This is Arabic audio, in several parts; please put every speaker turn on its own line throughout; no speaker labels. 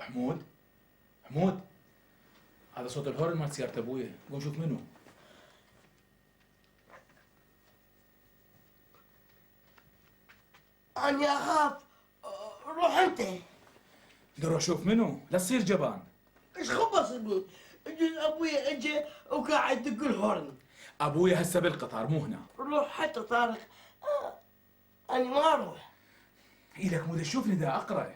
حمود حمود، هذا صوت الهورن مال سيارة ابويا، قوم شوف منو.
أنا أخاف. روح أنت.
روح شوف منو، لا تصير جبان.
إيش خبصني؟ أبويا إجا وقاعد يقول هورن.
ابويا هسه بالقطار مو هنا.
روح حتى طارق. أنا ما أروح.
ايدك مو تشوفني دا اقرا.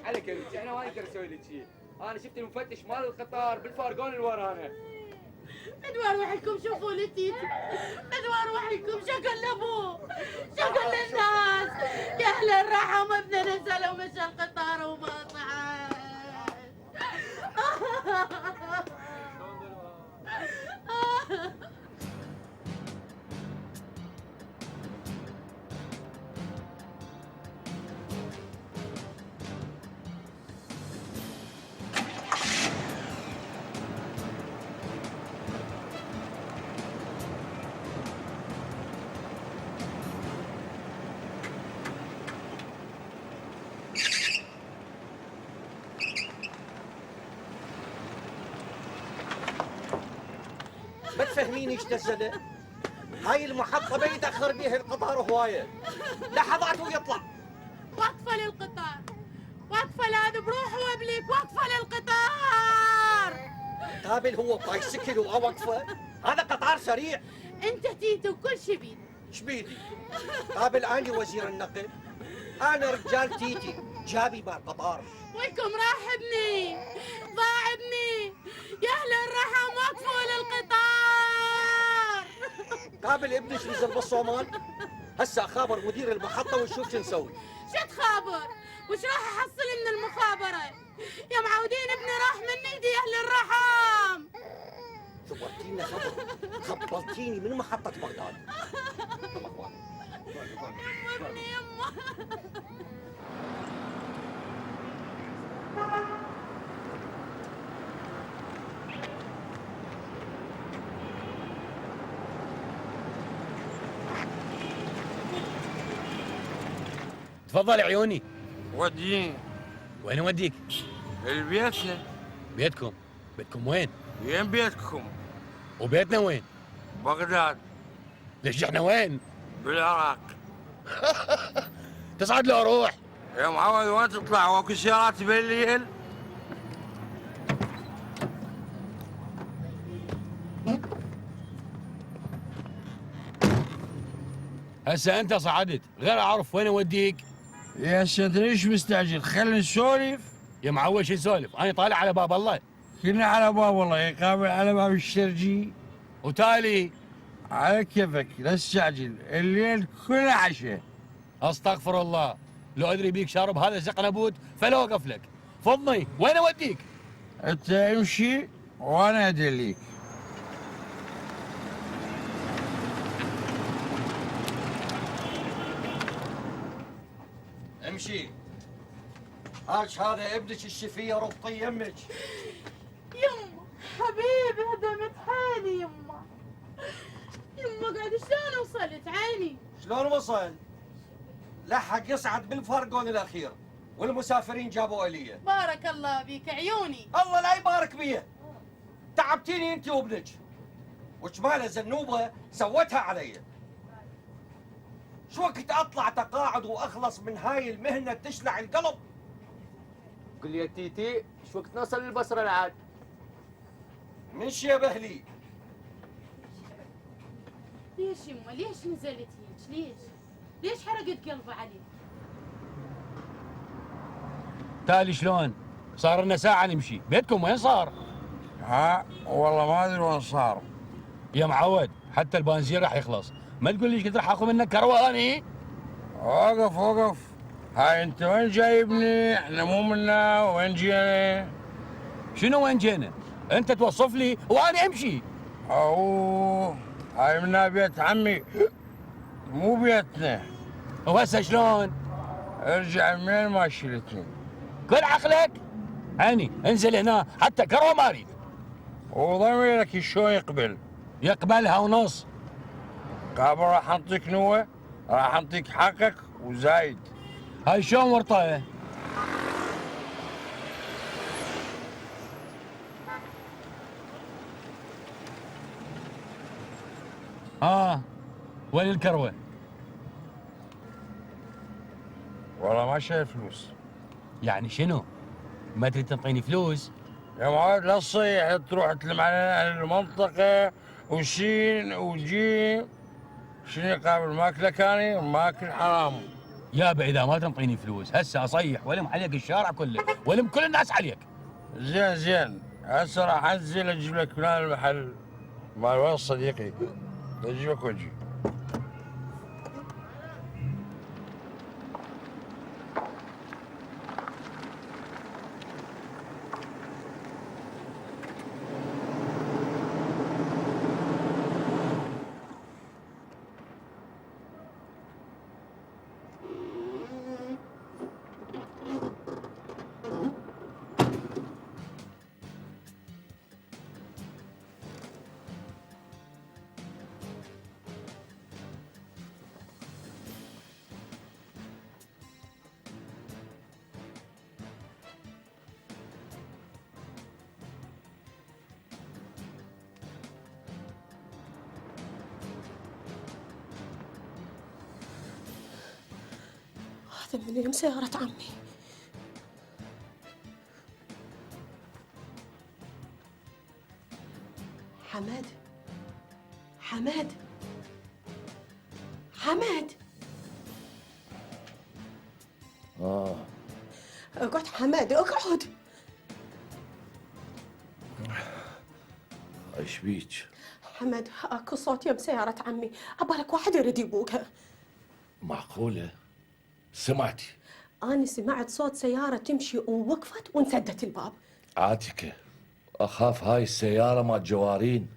على كيفك، احنا ما نقدر نسوي لك شيء. انا شفت المفتش مال القطار بالفارقون اللي ورانا.
ادوا روحكم شوفوا لي تيتي، ادوا روحكم شكل لابوه، شكل للناس. يا اهل الرحم ابننا نزل ومشى القطار وما صعد.
ما تفهميني ايش نزله؟ هاي المحطة ما يتأخر بيها القطار هواية، لحظات ويطلع.
وقفة للقطار، وقفة لا بروحه وابليك، وقفة للقطار.
قابل هو بايسكل ووقفة؟ هذا قطار سريع.
انت تيتي وكل شي بيدي.
ايش بيدي؟ قابل اني وزير النقل، انا رجال تيتي جابي مع القطار.
وينكم راح ابني؟ ضاع ابني. يا اهل الرحم وقفوا للقطار.
قابل ابنك نزل بالصومال، هسه اخابر مدير المحطة ونشوف شو نسوي.
شو تخابر؟ وش راح احصل من المخابرة؟ يا معودين ابني راح من ايدي يا اهل الرحم.
خبرتيني خبر، خبرتيني من محطة بغداد.
ابني يمه.
تفضل عيوني.
وديني.
وين اوديك؟
البيتنا.
بيتكم؟ بيتكم وين؟
وين بيتكم؟
وبيتنا وين؟
بغداد.
ليش احنا وين؟
بالعراق.
تصعد له روح.
يا معود وين تطلع واكو سيارات بالليل؟
هسه انت صعدت، غير اعرف وين اوديك.
يا سيد ليش مستعجل؟ خلينا نسولف.
يا معود شو نسولف؟ انا طالع على باب الله.
كنا على باب الله، يقابل على باب الشرجي.
وتالي
على كيفك، لا تستعجل، الليل كله عشاء.
استغفر الله، لو ادري بيك شارب هذا زقنبوت فلا اوقف لك. فضني، وين اوديك؟
انت امشي وانا ادليك.
امشي. هاش هذا ابنك الشفية ربطي يمك.
يمه حبيبي هدمت حالي يمه. يمه قاعد شلون وصلت عيني؟
شلون وصل؟ لحق يصعد بالفرقون الاخير والمسافرين جابوا اليه.
بارك الله بيك عيوني.
الله لا يبارك بيه. تعبتيني انت وابنك. وشماله زنوبه سوتها علي. شو وقت اطلع تقاعد واخلص من هاي المهنه تشلع القلب.
قل لي يا تيتي شو وقت نوصل للبصره العاد؟
من شيبه لي.
ليش يما ليش نزلت هيك؟ ليش حرقت قلبي عليك؟
تالي شلون؟ صار لنا ساعة نمشي، بيتكم وين صار؟
ها والله ما ادري وين صار.
يا معود حتى البنزين راح يخلص، ما تقول لي ايش قد راح اخذ منك كروه اني؟
وقف وقف، هاي انت وين جايبني؟ احنا مو منا، وين جينا؟
شنو وين جينا؟ انت توصف لي وانا امشي.
اوه هاي منا بيت عمي مو بيتنا.
وهسه شلون؟
ارجع منين ما شلتني.
كل عقلك؟ هاني انزل هنا حتى كروه ما اريد.
وضميرك شلون يقبل؟
يقبلها ونص.
قابل راح انطيك نوة، راح انطيك حقك وزايد.
هاي شلون ورطه؟ وين الكروه؟
والله ما شايل فلوس.
يعني شنو؟ ما تريد تنطيني فلوس؟
يا معود لا تصيح تروح تلم على اهل المنطقة وشين وجيم. شنو يقابل ماكلك اني؟ ماكل حرام.
يابا اذا ما تنطيني فلوس هسه اصيح والم عليك الشارع كله، والم كل الناس عليك.
زين زين، هسه راح انزل اجيب لك من المحل مال وين صديقي، اجيبك واجي.
هذا من يوم سيارة عمي. حمد حمد حمد اقعد حمد اقعد.
ايش بيك؟
حمد اكو صوت يم سيارة عمي، عبالك واحد يريد يبوقها.
معقولة؟ سمعتي؟
أنا سمعت صوت سيارة تمشي ووقفت وانسدت الباب.
عاتكة أخاف هاي السيارة مال جوارين.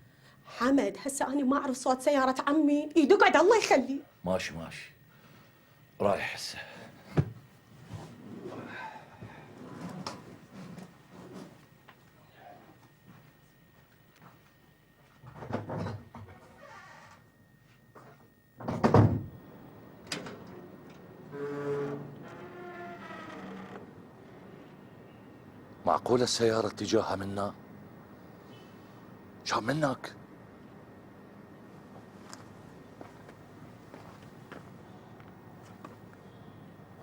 حمد هسه أنا ما أعرف صوت سيارة عمي، إيد اقعد الله يخلي.
ماشي ماشي، رايح هسه. معقولة السيارة اتجاهها منا؟ شو منك؟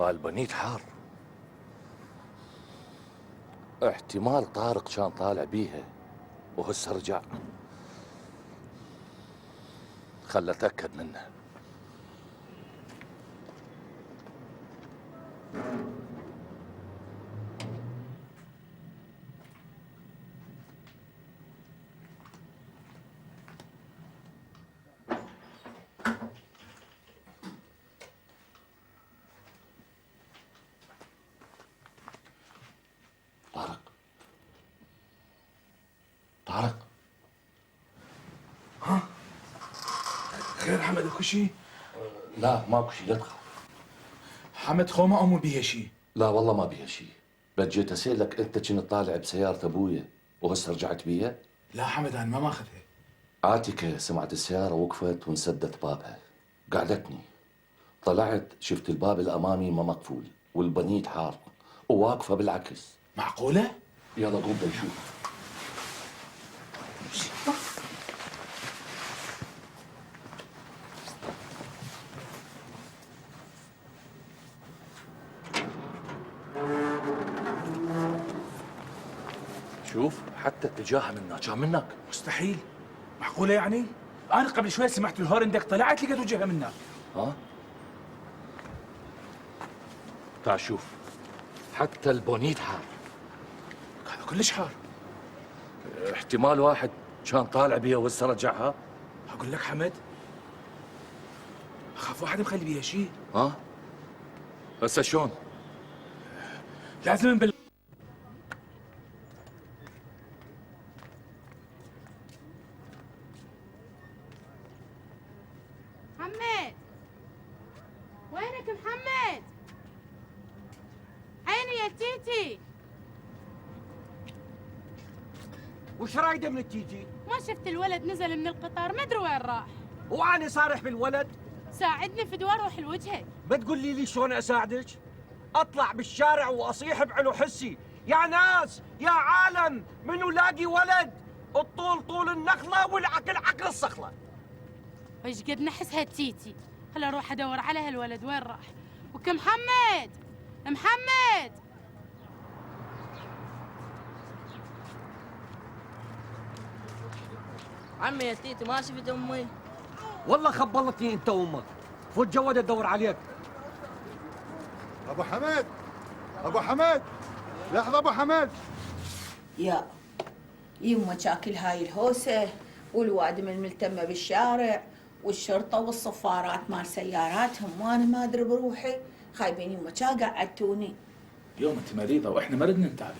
البنيت حار، احتمال طارق كان طالع بيها وهسه رجع. خل اتاكد منه. طارق
ها؟ خير حمد اكو شيء؟
لا ماكو شيء، لا تخاف.
حمد خو ما امه بيها شيء.
لا والله ما بيها شيء، بس جيت اسالك انت كنت طالع بسيارة ابويا وهسه رجعت بيها؟
لا حمد انا ما ماخذها.
عاتكة سمعت السيارة وقفت وانسدت بابها، قعدتني طلعت شفت الباب الامامي ما مقفول والبنيت حار وواقفة بالعكس.
معقولة؟
يلا قوم نشوف. شوف حتى اتجاهها منا كان منك.
مستحيل. معقولة يعني؟ انا قبل شوي سمعت الهورن دك طلعت لقيت وجهها منها.
ها؟ تعال شوف، حتى البونيت حار.
هذا كلش حار.
احتمال واحد كان طالع بيها وهسه رجعها.
اقول لك حمد، اخاف واحد مخلي بيها شيء.
ها؟ هسه شلون؟
لازم نبلغ.
محمد، وينك محمد؟ عيني يا تيتي.
وش رايده من التيجي؟
ما شفت الولد نزل من القطار، ما ادري وين راح.
وأنا صارح بالولد؟
ساعدني فدوى روح لوجهك.
ما تقول لي شلون أساعدك؟ أطلع بالشارع وأصيح بعلو حسي: يا ناس، يا عالم، منو لاقي ولد؟ الطول طول النخلة والعقل عقل الصخلة.
ويش قد نحس هالتيتي. هلا اروح ادور على هالولد وين راح. وك محمد، محمد.
عمي يا تيتي ما شفت امي.
والله خبلتني أنت وأمك. فوت جواد أدور عليك.
ابو حمد، ابو حمد، لحظه ابو حمد.
يا يما شاكل هاي الهوسه والوادم الملتمه بالشارع والشرطه والصفارات مال سياراتهم وانا ما ادري بروحي خايبين يما شا قعدتوني.
يوم انت مريضه واحنا ما ردنا نتابعك.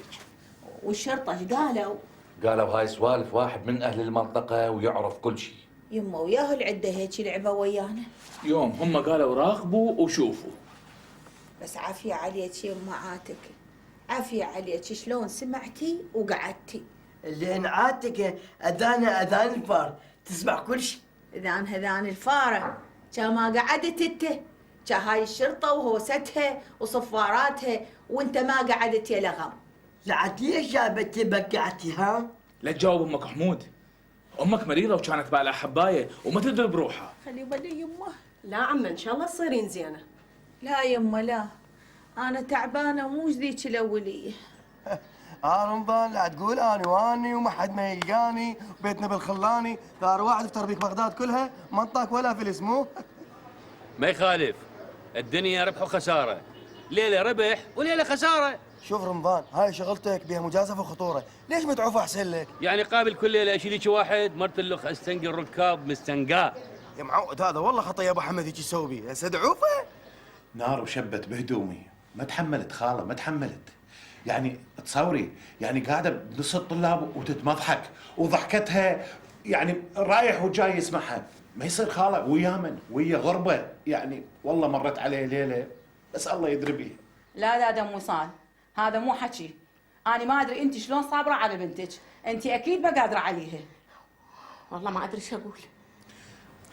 والشرطه ايش قالوا؟
قالوا هاي سوالف واحد من اهل المنطقه ويعرف كل شيء.
يما وياه العده هيك لعبه ويانا.
يوم هم قالوا راقبوا وشوفوا.
بس عافيه عليك يما عاتك، عافيه عليك شلون سمعتي وقعدتي.
اللي عاتك اذان الفار تسمع كل شيء.
اذان الفاره كا ما قعدت انت، كا هاي الشرطه وهوستها وصفاراتها وانت ما قعدت يا لغم.
لعد ليش جابت بقعتي ها؟
لا تجاوب امك حمود. امك مريضه وكانت بالها حبايه وما تدري بروحها.
خلي بالي يمه.
لا عمه ان شاء الله تصيرين زينه.
لا يمه لا، انا تعبانه مو ذيك الاوليه.
رمضان لا تقول انا واني وما حد ما يلقاني بيتنا بالخلاني، ثار واحد افتر بيك بغداد كلها ما انطاك ولا فلس مو.
ما يخالف، الدنيا ربح وخساره، ليله ربح وليله خساره.
شوف رمضان، هاي شغلتك بها مجازفه وخطوره، ليش ما تعوف احسن لك؟
يعني قابل كل ليله اشيلك واحد مرت اللخ استنقي الركاب مستنقاه.
يا معود هذا والله خطا يا ابو حمد هيك تسوي بيه، هسه دعوفه.
نار وشبت بهدومي، ما تحملت خاله ما تحملت. يعني تصوري يعني قاعده بنص الطلاب وتتمضحك وضحكتها يعني رايح وجاي يسمعها، ما يصير خاله ويا من ويا غربه. يعني والله مرت عليه ليله بس الله يدري بيه.
لا دم وصال، هذا مو حكي. انا ما ادري انت شلون صابره على بنتك، انت اكيد ما قادره عليها.
والله ما ادري شو اقول.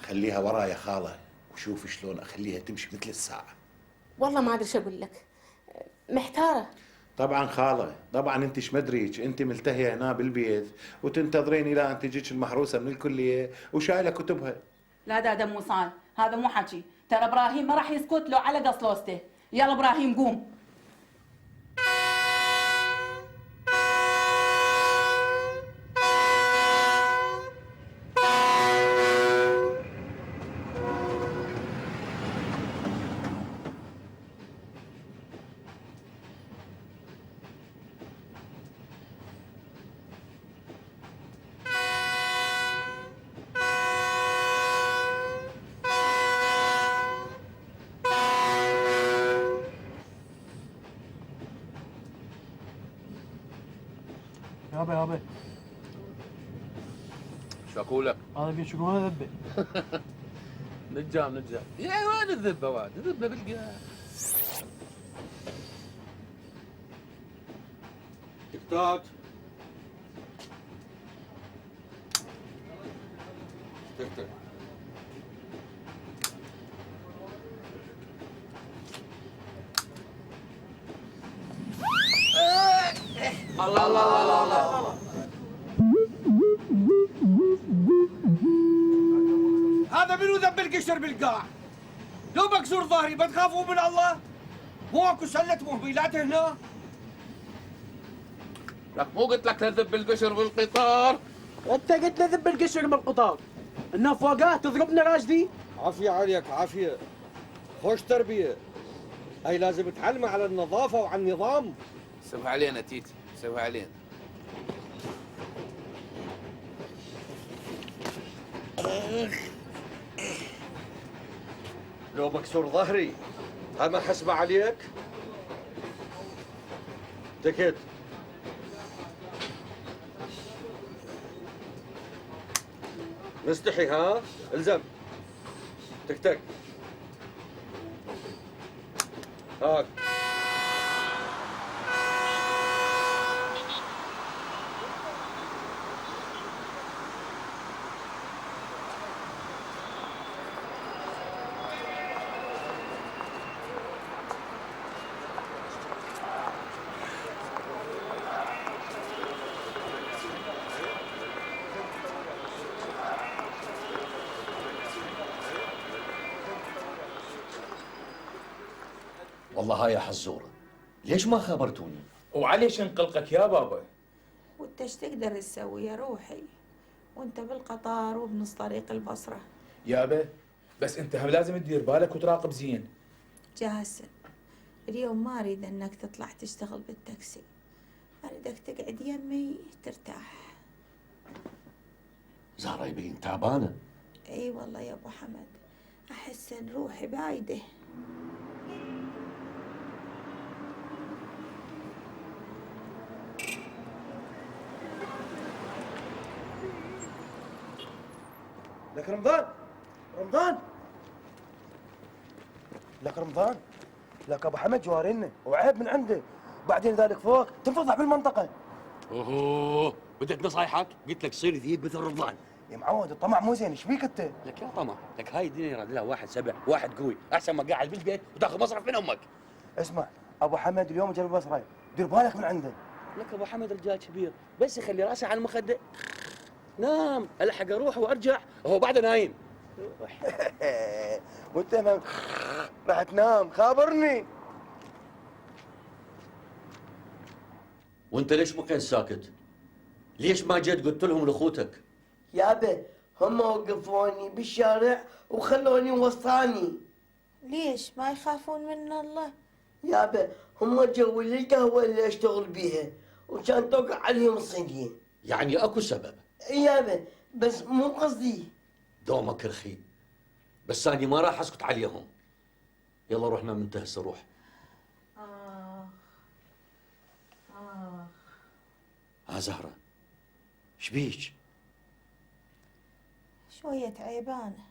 خليها وراي يا خاله وشوفي شلون اخليها تمشي مثل الساعه.
والله ما ادري شو اقول لك، محتاره.
طبعا خاله، طبعا انت ايش مدريك، انت ملتهيه هنا بالبيت وتنتظرين الى ان تجيك المحروسه من الكليه وشايله كتبها.
لا دم وصال، هذا مو حكي. ترى ابراهيم ما راح يسكت لو على قصلوسته. يلا ابراهيم قوم.
يابا
شو اقول لك؟
هذا بيشوفونه ذبه.
نجام يا وين الذبه واد؟ الذبه بالقاع.
تيك توك تيك توك. الله الله الله الله. هذا منو ذب القشر بالقاع؟ لو مكسور ظهري بتخافوا من الله؟ مو اكو سله مهبيلات هنا؟
لك مو قلت لك تذب القشر بالقطار؟
انت قلت لي ذب القشر بالقطار.
النفاقات تضربنا راشدي. عافية عليك عافية، خوش تربية. هاي لازم تعلمها على النظافة وعلى النظام.
سوي علينا تيتي، سوي علينا.
لو مكسور ظهري هل ما حسبة عليك؟ تكت مستحي ها؟ الزم تك هاك.
والله هاي حزورة، ليش ما خبرتوني؟
وعليش انقلقك يا بابا؟
وانت ايش تقدر تسوي يا روحي وانت بالقطار وبنص طريق البصرة؟
يابا بس انت هم لازم تدير بالك وتراقب زين.
جاسم اليوم ما اريد انك تطلع تشتغل بالتاكسي، اريدك تقعد يمي ترتاح.
زهرة يبين تعبانة.
اي والله يا ابو حمد، احس ان روحي بايده.
لك رمضان، رمضان، لك رمضان، لك ابو حمد جوارنا وعيب من عنده، بعدين ذلك فوق تنفضح بالمنطقه.
اوه بدك نصايحك؟ قلت لك صير ذيب مثل رمضان.
يا معود الطمع مو زين، ايش فيك انت؟
لك يا طمع، لك هاي الدنيا يراد لها واحد سبع، واحد قوي، احسن ما قاعد بالبيت وتاخذ مصرف من امك.
اسمع ابو حمد اليوم جاب البصره، دير بالك من عنده.
لك ابو حمد رجال كبير، بس يخلي راسه على المخده نام، الحق اروح وارجع وهو بعده نايم.
وانت راح تنام خابرني.
وانت ليش مكان ساكت؟ ليش ما جيت قلت لهم لاخوتك؟
يابا هم وقفوني بالشارع وخلوني وسطاني.
ليش ما يخافون من الله؟
يابا هم جو لي القهوة اللي اشتغل بيها وكان توقع عليهم الصينية.
يعني اكو سبب.
يابا بس مو قصدي.
دومك رخي، بس أنا ما راح اسكت عليهم. يلا روح نام انت هسه روح. زهرة ايش بيك؟
شوية عيبانة.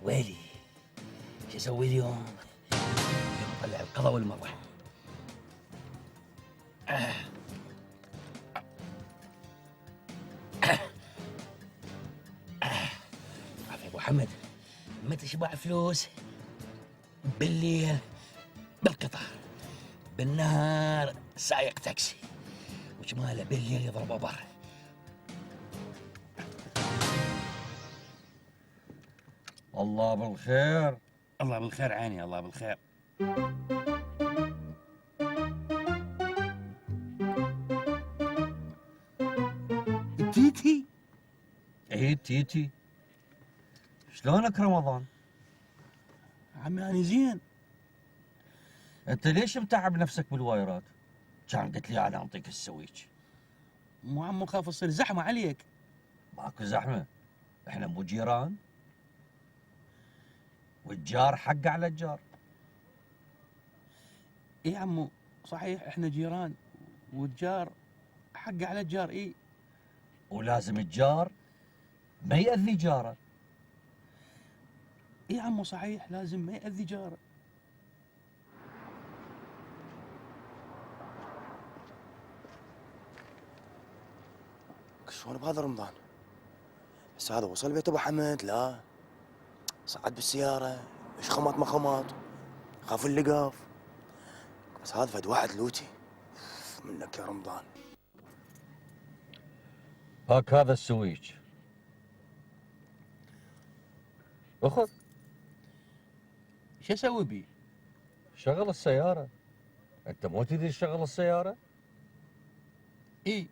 ويلي شو اسوي اليوم؟ طلع القضاء والمروه. عارف يا ابو حمد، متى شبع فلوس؟ بالليل بالقطار، بالنهار سايق تاكسي، وشماله بالليل يضربه بر. الله بالخير. الله بالخير عيني، الله بالخير. تيتي؟ ايه تيتي. شلونك رمضان؟ عمي انا زين. انت ليش متعب نفسك بالوايرات؟ كان قلت لي انا اعطيك السويج. مو عمو خاف تصير زحمه عليك. ماكو زحمه، احنا مو جيران؟ والجار حقه على الجار. ايه عمو صحيح احنا جيران، والجار حقه على الجار. ايه ولازم الجار ما يأذي جاره. ايه عمو صحيح لازم ما يأذي جاره.
شلون بهذا رمضان؟ بس هذا وصل بيت ابو حمد لا صعد بالسياره ايش خمط ما خمط خاف اللقاف بس هذا فد واحد لوتي منك يا رمضان.
هاك هذا السويج اخذ.
شو اسوي بيه؟
شغل السيارة. انت مو تدري تشغل السيارة؟
اي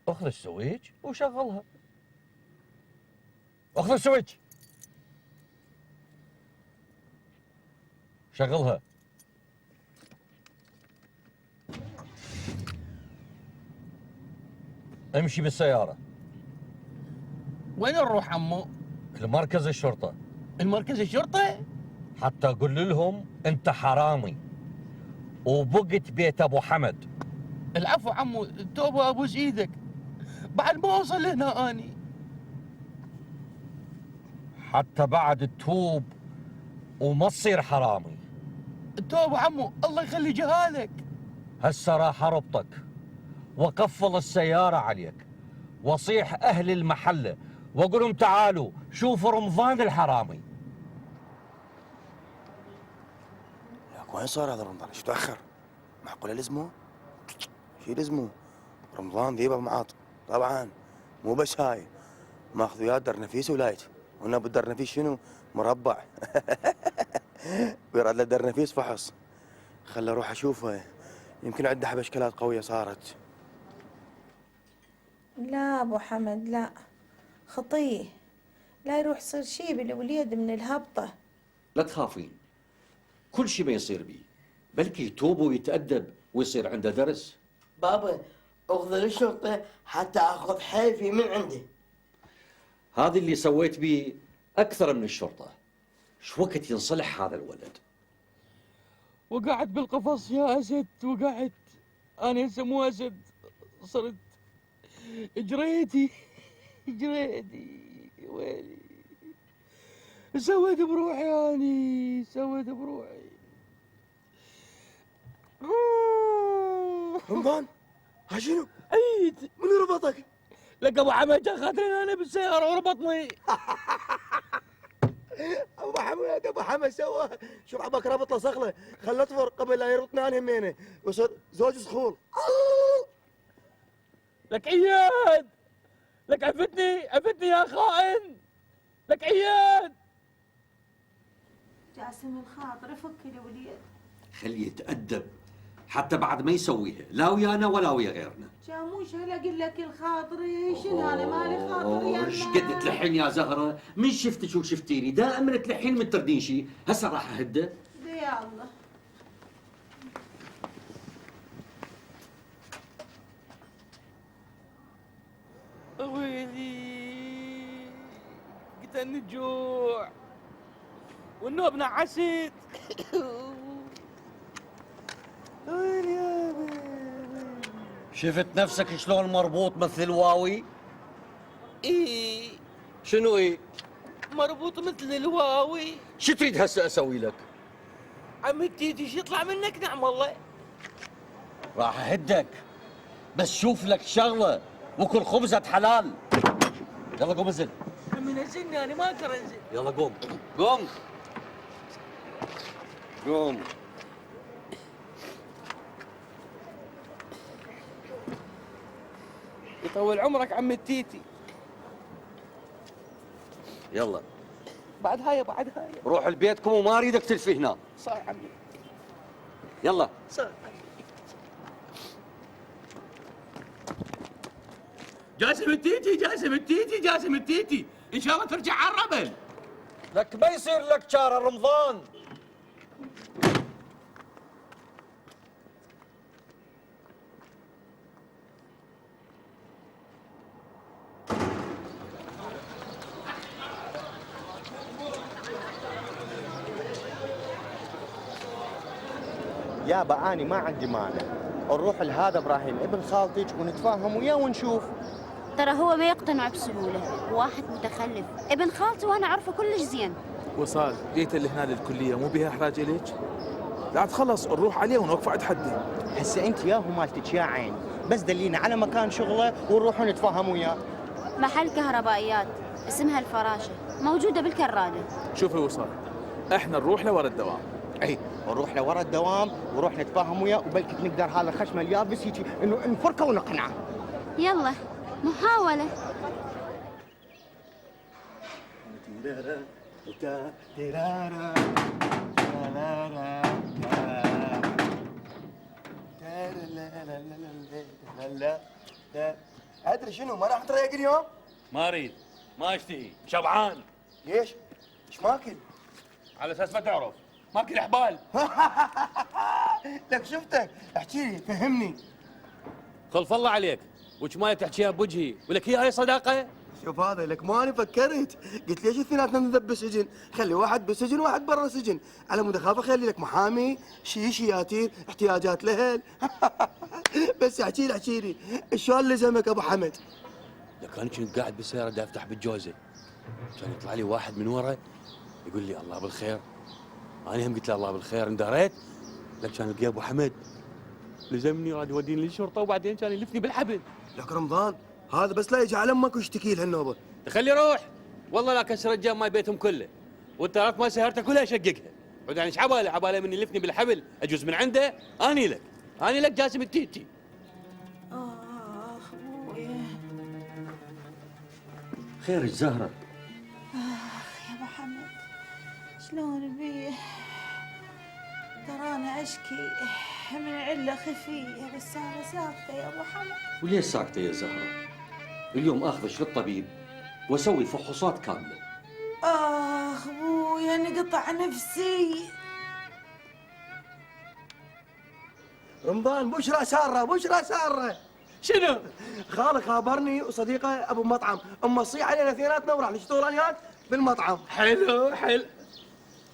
اخذ السويج وشغلها. اخذ السويج شغلها. امشي بالسيارة.
وين نروح عمو؟
لمركز الشرطة.
المركز الشرطة؟
حتى اقول لهم انت حرامي وبقت بيت ابو حمد.
العفو عمو، توبة ابوس ايدك، بعد ما اوصل لهنا اني.
حتى بعد تتوب وما تصير حرامي.
توبة عمو، الله يخلي جهالك.
هسه راح اربطك واقفل السيارة عليك واصيح اهل المحلة واقول لهم تعالوا شوفوا رمضان الحرامي.
لك وين صار هذا رمضان؟ ايش تاخر؟ معقوله لزمه؟ شي لزمه؟ رمضان ذيبه معاط طبعا مو بس هاي ماخذ وياه درنفيس ولايت هنا بالدرنفيس شنو؟ مربع ويراد له درنفيس فحص. خله اروح اشوفه يمكن عنده حبشكلات قويه صارت.
لا ابو حمد لا، خطيه، لا يروح يصير شي بالوليد من الهبطه.
لا تخافين، كل شيء ما يصير بيه، بلكي يتوب ويتأدب ويصير عنده درس.
بابا اخذ للشرطة حتى اخذ حيفي من عنده.
هذا اللي سويت بيه أكثر من الشرطة. شو وقت ينصلح هذا الولد؟
وقعت بالقفص يا اسد، وقعت. انا هسه مو اسد، صرت جريتي ويلي. سويت بروحي اني، سويت بروحي.
رمضان ها شنو؟
عيد.
من ربطك؟
لك ابو حمد جا خاطرين انا بالسياره وربطني.
ابو حمد ابو حمد سوى شوف عباك رابط له صخله خله اطفر قبل لا يربطني انا همينه ويصير زوج صخول.
لك عياد، لك عفتني يا خائن، لك عياد.
جاسم الخاطر فك الوليد.
خليه يتأدب حتى بعد ما يسويها، لا ويانا ولا ويا غيرنا.
جاموش هلا اقول لك الخاطري، شنو انا مالي خاطر يا
ايش قد تلحين يا زهره؟ من شفتك وشفتيني دائما تلحين من تردين شيء، هسه راح اهده.
يا الله.
ويلي قتلني الجوع والنوب نعست.
شفت نفسك شلون مربوط مثل الواوي؟
ايه
شنو ايه؟
مربوط مثل الواوي.
شو تريد هسه اسوي لك؟
عمتي ايش يطلع منك نعم الله.
راح اهدك بس شوف لك شغله وكل خبزة حلال. يلا قوم انزل.
عمي نزلني انا ما اقدر انزل.
يلا قوم قوم قوم.
يطول عمرك عم التيتي.
يلا
بعد هاي
روح لبيتكم وما اريدك تلفي هنا.
صار عمي.
يلا
صار عمي. جاسم التيتي ان شاء الله ترجع على الرمل.
لك ما يصير لك شهر رمضان.
يابا اني ما عندي مانع نروح لهذا ابراهيم ابن خالتك ونتفاهم وياه ونشوف.
ترى هو ما يقتنع بسهوله، واحد متخلف، ابن خالتي وانا اعرفه كلش زين.
وصال جيت اللي هنا للكليه مو بيها احراج اليك؟ لا تخلص نروح عليه ونوقف عند حده.
هسه انت ياهو مالتك يا عين بس دلينا على مكان شغله ونروح نتفاهم وياه.
محل كهربائيات اسمها الفراشة، موجودة بالكرادة.
شوفي وصال، احنا نروح لورا الدوام.
اي نروح لورا الدوام ونروح نتفاهم وياه، وبلكي نقدر هذا الخشمه اليابس هيك انه نفركه ونقنعه.
يلا محاولة.
ادري شنو ما راح تريق اليوم؟
ما اريد، ما اشتهي، شبعان.
ليش؟ ايش ماكل؟
على اساس ما تعرف، ماكل حبال.
لك شفتك، احكي لي فهمني.
خلف الله عليك، وش ما تحكيها بوجهي، ولك هي صداقه؟
شوف هذا لك ماني فكرت، قلت ليش اثنيناتنا نذب بالسجن؟ خلي واحد بالسجن وواحد برا السجن، على مود اخاف اخلي لك محامي، شياتير، احتياجات لهل. بس احكي لي شلون لزمك ابو حمد؟
لك انا كنت قاعد بالسياره دا افتح بالجوزه، كان يطلع لي واحد من ورا يقول لي الله بالخير. انا هم قلت له الله بالخير، اندريت لك كان لقي ابو حمد لزمني راد يوديني للشرطه، وبعدين كان يلفني بالحبل.
لك رمضان هذا بس لا يجي على امك ويشتكي لهالنوبه.
خلي روح، والله لا كسر الجام ماي بيتهم كله، والترات ما سهرته كلها يشققها. بعد يعني ايش عباله من يلفني بالحبل اجوز من عنده. اني لك جاسم التيتي.
اخ ابوي.
خير الزهرة؟
يا ابو حمد شلون بيه؟ ترى انا اشكي من عله خفيه، بس انا ساكته يا ابو حمد.
وليش ساكتة يا زهرة؟ اليوم اخذش للطبيب واسوي فحوصات كاملة.
اخ ابوي انا قطع نفسي.
رمضان بشرى ساره.
شنو؟
خالك خابرني وصديقه ابو مطعم، اما تصيح علينا اثنيناتنا وراح نشتغل انيات بالمطعم.
حلو،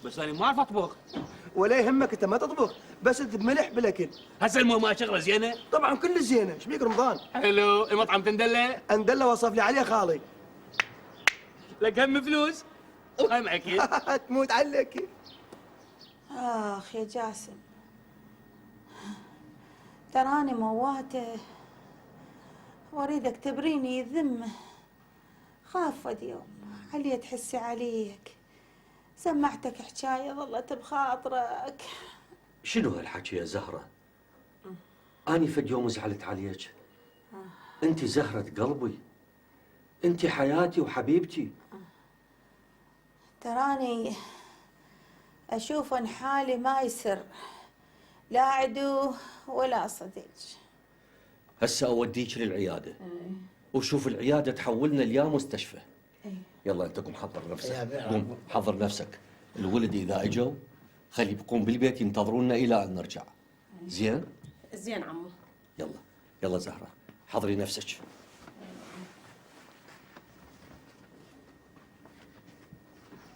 بس انا ما اعرف اطبخ.
ولا يهمك انت ما تطبخ، بس انت بملح بالاكل.
هسه المهم ما شغله زينه؟
طبعا كل زينه، ايش بيك رمضان؟
حلو، المطعم تندله؟
اندله وصف لي عليه خالي.
لك هم فلوس؟ وهم اكيد.
تموت عليك.
اخ يا جاسم، تراني مواته واريدك تبريني الذمه. خاف ود يوم علي تحسي عليك، سمعتك حكايه ظلت بخاطرك.
شنو هالحكي يا زهرة؟ اني فد يوم زعلت عليك. انت زهرة قلبي، انت حياتي وحبيبتي.
تراني اشوف ان حالي ما يسر، لا عدو ولا صديق.
هسه اوديك للعيادة وشوف العيادة تحولنا ليا مستشفى. يلا انت قوم حضر نفسك، قوم حضر نفسك. الولد اذا اجوا خلي يبقون بالبيت ينتظرونا الى ان نرجع. زين
عمو.
يلا زهرة حضري نفسك.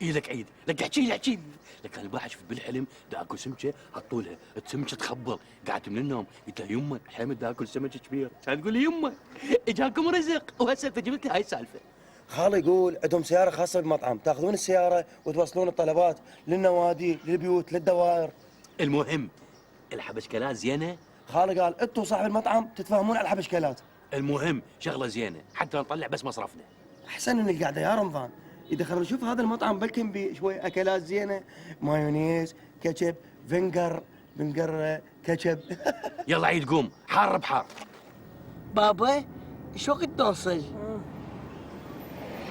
لك عيد، لك احكي لي لك انا البارحه شفت بالحلم دا اكل سمكه، حطوا لها السمكه تخبل، قعدت من النوم قلت لها يمه حلمت دا اكل سمكه كبير، كانت تقول لي يمه اجاكم رزق، وهسه انت جبت لي هاي السالفه.
خالي يقول عندهم سياره خاصه بالمطعم، تاخذون السياره وتوصلون الطلبات للنوادي، للبيوت، للدوائر.
المهم الحبشكلات زينه؟
خالي قال انتم صاحب المطعم تتفاهمون على الحبشكلات.
المهم شغله زينه حتى نطلع بس مصرفنا.
احسن من القعده يا رمضان، اذا خلينا نشوف هذا المطعم بلكن بشوي اكلات زينه، مايونيز، كاتشب، فينجر كاتشب.
يلا عيد قوم، حار بحار.
بابا شو وقت نوصل؟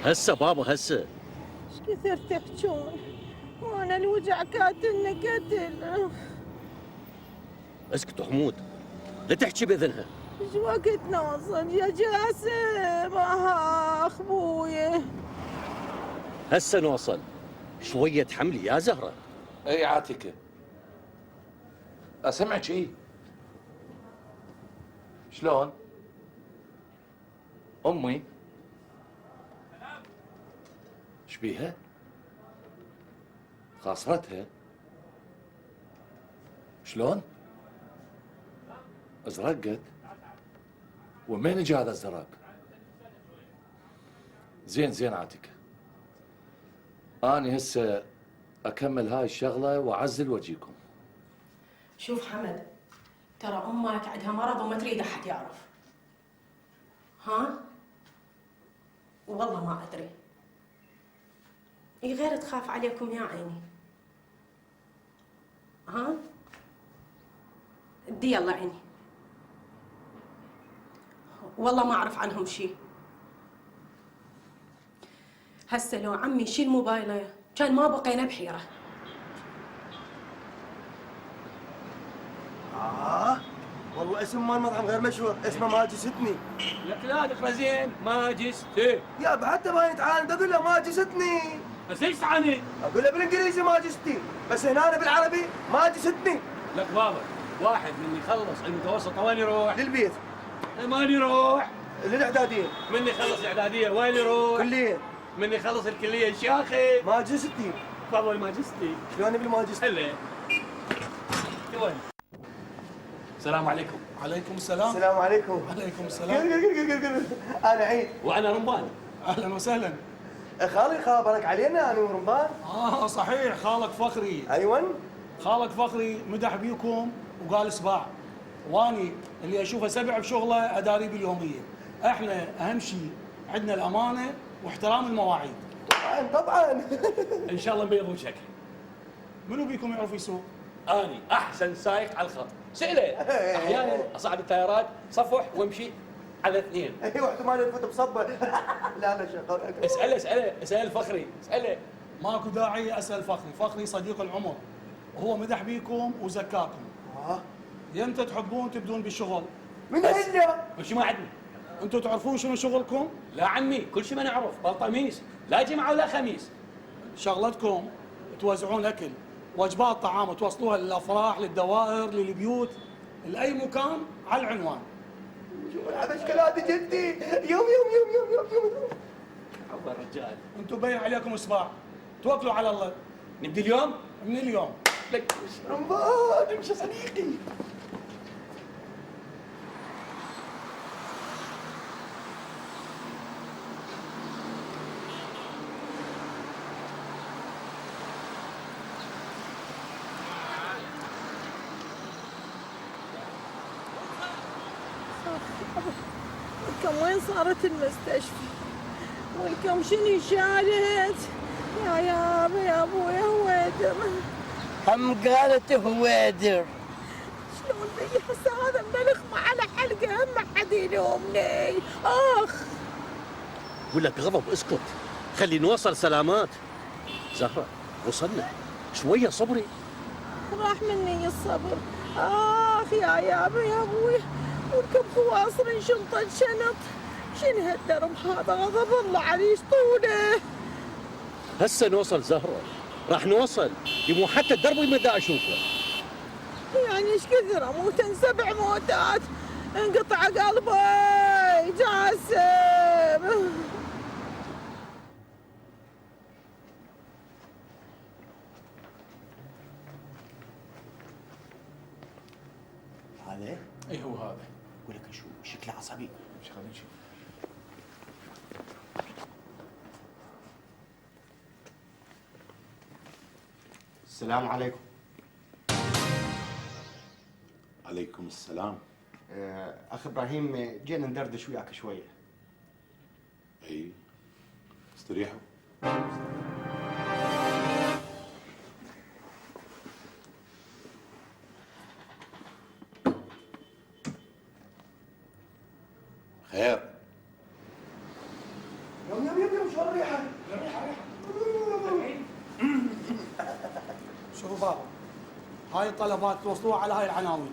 هسه بابا هسه.
ايش كثر تحجون وانا الوجع قاتلنا قتل.
اسكت حمود، لا تحكي باذنها.
ايش وقت نوصل يا جاسم؟ اخ ابويا.
هسه نوصل، شوية حملي يا زهرة.
اي عاتكة اسمعك شي. شلون؟ امي ايش بيها؟ خاصرتها؟ شلون؟ ازرقت؟ ومين اجى هذا الزراق؟ زين عاتكة، أنا هسه أكمل هاي الشغلة وأعزل وأجيكم.
شوف حمد، ترى امك عندها مرض وما تريد احد يعرف. ها؟ والله ما أدري. غير تخاف عليكم يا عيني. ها؟ دي يلا عيني. والله ما أعرف عنهم شيء. هسه لو عمي يشيل موبايله كان ما بقينا بحيرة.
والله اسم مال مطعم غير مشهور، اسمه ماجستني.
لك لا تقرا زين ماجستي.
يا حتى ما يتعاند اقول له ماجستني.
بس ليش تعاند؟
اقول له بالانجليزي ماجستي، بس هنا بالعربي ماجستني.
لك بابا واحد من يخلص المتوسطه وين يروح؟
للبيت.
وين يروح؟
للاعداديه.
من يخلص الاعداديه وين يروح؟
كليه.
من يخلص الكليه الشاخي
ماجستي.
تفضل ماجستي.
شلون بالماجستي؟
هلا وين؟ السلام عليكم.
عليكم السلام.
السلام عليكم.
عليكم السلام.
قل. انا عيد.
وانا رمضان.
اهلا وسهلا.
خالي خابرك علينا انا ورمضان.
صحيح خالك فخري.
ايوه.
خالك فخري مدح بيكم وقال صباع، واني اللي اشوفه سبع بشغله اداري باليوميه. احنا اهم شيء عندنا الامانه واحترام المواعيد.
طبعا.
ان شاء الله بيض وجهك.
منو بيكم يعرف يسوق؟
اني احسن سايق على الخط. سئله احيانا اصعد التيارات صفح وامشي على اثنين.
ايوه احتمال يفوت بصبه. لا شغال.
اساله الفخري اساله.
ماكو داعي اسال فخري، فخري صديق العمر وهو مدح بيكم وزكاكم. يمتى تحبون تبدون بالشغل؟
من هلا؟
كل شيء ما عندنا.
انتم تعرفون شنو شغلكم؟
لا عمي كل شيء ما نعرف، بلطميس لا جمعه ولا خميس.
شغلتكم توزعون اكل، وجبات طعام توصلوها للافراح، للدوائر، للبيوت، لاي مكان على العنوان.
شوف العبشكلات جدي يوم يوم يوم يوم يوم يوم.
عبا الرجال.
انتم باين عليكم اصبع، توكلوا على الله.
نبدي اليوم؟
من اليوم.
لك
رمضان امشي صديقي.
والكم وين صارت المستشفى؟ والكم شنو شالت؟ يا ابويا هويدر.
هم قالت هويدر.
شلون بي هسه هذا ملخمة على حلقه هم ما حد يلومني. اخ
اقول لك غضب اسكت، خلي نوصل سلامات. زهرة وصلنا، شوية صبري.
راح مني الصبر. اخ يا ابوي والكم خواصر شنطة شنط. شنو هالدرب هذا؟ غضب الله علي طوله.
هسه نوصل زهرة، راح نوصل، يمو حتى الدرب مدى اشوفه.
يعني ايش كثر اموت 7 موتات انقطع قلبي جاسم.
هذا؟
اي هو هذا.
اقول لك شو شكله عصبي.
خلينا نشوف.
السلام عليكم.
عليكم السلام.
اخ ابراهيم جينا ندردش وياك شويه.
اي استريحوا. خير.
يوم شو الريحه؟
شوفوا بابا، هاي الطلبات توصلوها على هاي العناوين.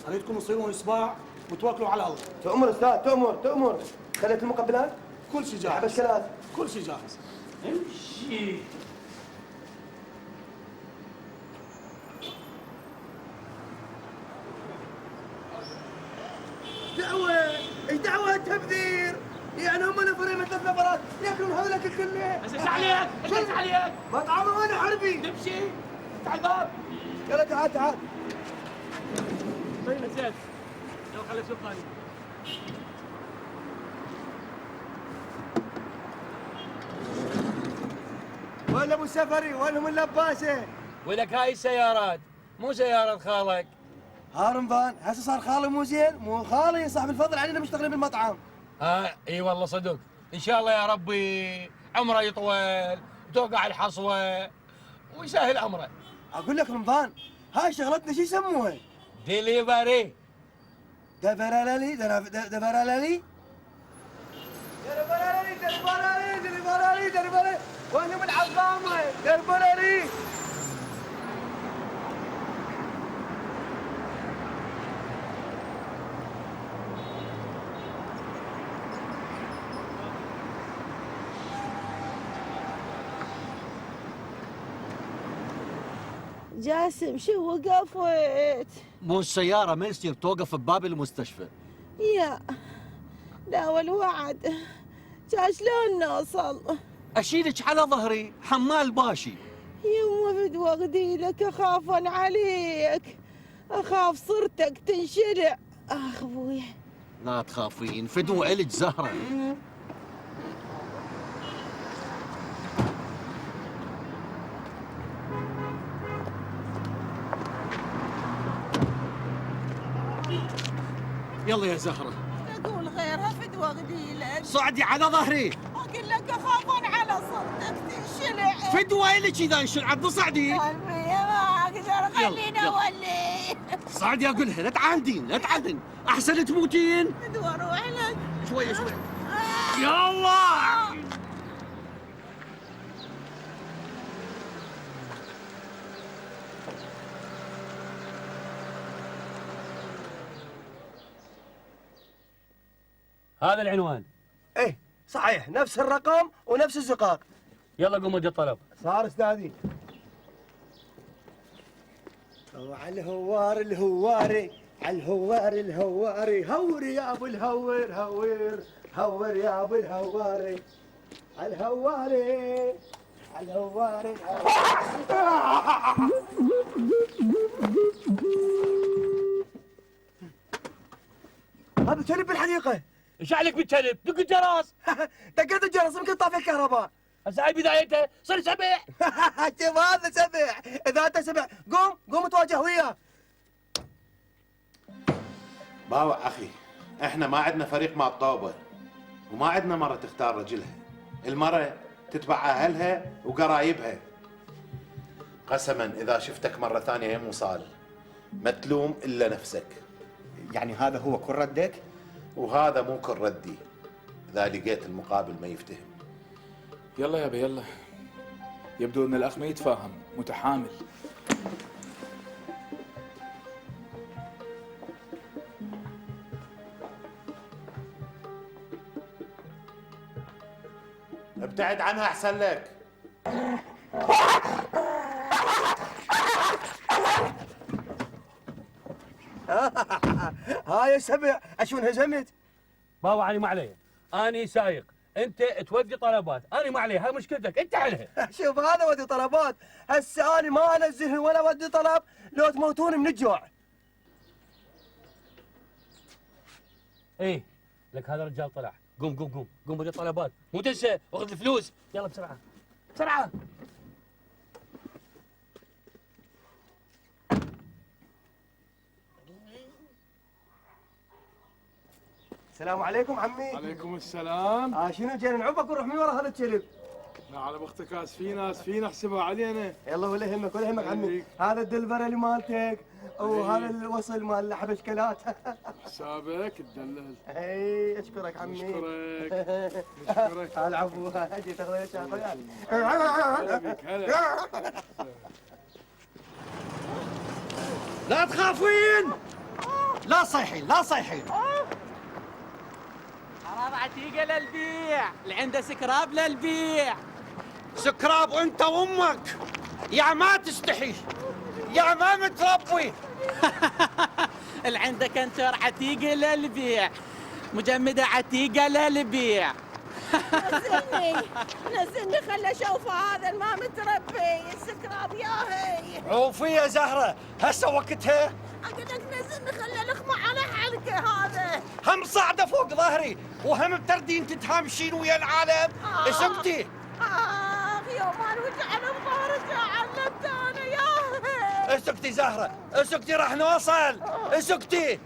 اريدكم تصيرون اصبع وتوكلوا على الله.
تؤمر استاذ تؤمر. خليت المقبلات؟
كل شيء جاهز.
العبشكلات؟
كل شيء جاهز.
امشي.
دعوة تبذير. يعني هم نفرين من 3 نفرات ياكلون هذا الاكل كله.
بس ايش عليك؟ ايش عليك؟
مطعمه وانا حربي.
تمشي تعال الباب.
يلا تعال.
طيب زين. يلا خلي اشوف ثاني.
وين ابو سفري؟ وينهم اللباسه؟
ولك هاي السيارات مو سيارة خالك.
ها رمضان هسه صار خالي مو زين؟ مو خالي صاحب الفضل علينا مشتغلين بالمطعم.
اي والله صدق. ان شاء الله يا ربي عمره يطول وتوقع الحصوه ويسهل امره.
اقول لك رمضان، هاي شغلتنا شو يسموها؟
ديليفري.
دفرالالي دفرالالي دربالي وانا من عظامه دربالي.
جاسم شو وقفت؟
مو السيارة ما يصير توقف بباب المستشفى.
يا لا والوعد كان شلون نوصل؟
أشيلك على ظهري حمال باشي.
يما بدي واخدي لك اخافا عليك، اخاف صرتك تنشلع. اخ ابوي
لا تخافين، فدوة إلك زهرة. يلا يا زهرة.
اقول غيرها فدوى واخدي لك.
صعدي على ظهري.
اقول لك اخافا على صرتك تنشلع.
فدوة إلك إذا انشلعت صعدي.
قلبي ما اقدر خليني اولي.
صعدي أقولها لا تعاندين لا تعاندين، أحسن تموتين.
فدوى اروح لك.
شوية يلا.
هذا العنوان.
ايه صحيح، نفس الرقم ونفس الزقاق.
يلا قوم ودي الطلب.
صار استاذي. على الهوار الهواري، على الهوار الهواري، هور يا ابو الهور هور، هور يا ابو الهواري، على الهواري، على الهواري. هذا كلب بالحديقة.
ايش عليك بالكلب؟ دق الجرس.
دقيت الجرس يمكن طافي الكهرباء.
هسه هاي بدايته، صير سبع.
شوف هذا سبع، اذا انت سبع قوم تواجه وياه.
باوع اخي، احنا ما عندنا فريق مع الطوبه، وما عندنا مرة تختار رجلها، المرة تتبع اهلها وقرايبها. قسما اذا شفتك مرة ثانية يا مصال ما تلوم الا نفسك.
يعني هذا هو كل ردك؟
وهذا مو كل ردي، اذا لقيت المقابل ما يفتهم.
يلا يابا يلا، يبدو ان الاخ ما يتفاهم، متحامل.
ابتعد عنها احسن لك.
هاي يا سبع اشو انهزمت.
باوع انا ما علي، اني سايق، انت تودي طلبات، انا ما علي، هاي مشكلتك انت عليها.
شوف هذا ودي طلبات، هسه انا ما انزل ولا ودي طلب لو تموتون من الجوع.
ايه لك هذا الرجال طلع، قوم ودي طلبات، مو تنسى واخذ الفلوس، يلا بسرعه بسرعه.
السلام عليكم عمي.
عليكم السلام.
شنو جاي نعوفك ونروح من ورا هذا الكلب؟
لا على بختك في ناس فينا احسبها علينا.
يلا ولا يهمك ولا يهمك عمي، هذا الدلبره اللي مالتك وهذا الوصل مال حبشكلات.
حسابك تدلل.
اي اشكرك عمي.
اشكرك.
العفو، اجي تاخذ شاطر.
لا تخافين، لا صيحين لا صيحين.
حرام عتيقة للبيع، اللي عنده سكراب للبيع.
سكراب انت وامك، يا ما تستحي يا ما متربي.
اللي عنده كنتر عتيقة للبيع، مجمدة عتيقة للبيع.
نزلني خل اشوف هذا ما متربي السكراب ياهي.
عوفي يا زهرة، هسه وقتها.
اقول لك نزلني خل اخمع على حلقه هذا.
هم صاعدة فوق ظهري وهم بتردين تتهامشين ويا العالم. اسكتي.
يوم ما وجعنا بظهرك علمت انا ياهي.
اسكتي زهرة، اسكتي راح نوصل، اسكتي.